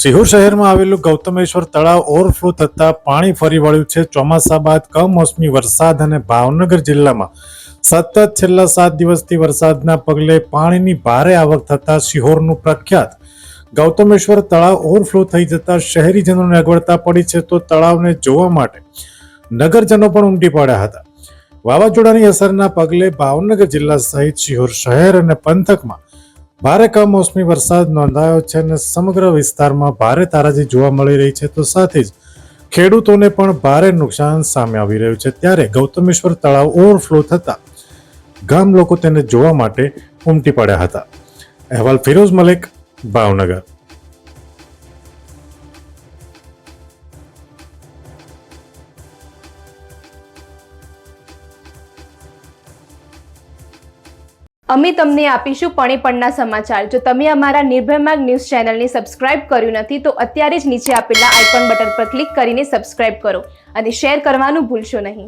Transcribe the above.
સિહોર શહેરમાં આવેલું ગૌતમેશ્વર તળાવ ઓવરફ્લો થતા પાણી ફરી વળ્યું છે। ચોમાસા બાદ કમોસમી વરસાદ અને ભાવનગર જિલ્લામાં સતત છેલ્લા 7 દિવસથી વરસાદના પગલે પાણીની ભારે આવક થતા સિહોરનું પ્રખ્યાત ગૌતમેશ્વર તળાવ ઓવરફ્લો થઈ જતા શહેરીજનોને અગવડતા પડી છે, તો તળાવને જોવા માટે નગરજનો પણ ઉમટી પડ્યા હતા। વાવાઝોડાની અસરના પગલે ભાવનગર જિલ્લા સહિત સિહોર શહેર અને પંથકમાં ભારે કમોસમી વરસાદ નોંધાયો છે અને સમગ્ર વિસ્તારમાં ભારે તારાજી જોવા મળી રહી છે, તો સાથે જ ખેડૂતોને પણ ભારે નુકસાન સામે આવી રહ્યું છે। ત્યારે ગૌતમેશ્વર તળાવ ઓવરફ્લો થતા ગામ લોકો તેને જોવા માટે ઉમટી પડ્યા હતા। અહેવાલ ફિરોઝ મલિક, ભાવનગર। અમે તમને આપીશું પળેપળના સમાચાર। જો તમે અમારા નિર્ભય માર્ગ ન્યૂઝ ચેનલને સબસ્ક્રાઇબ કર્યું નથી તો અત્યારે જ નીચે આપેલા આઇકોન બટન પર ક્લિક કરીને સબસ્ક્રાઇબ કરો અને શેર કરવાનું ભૂલશો નહીં।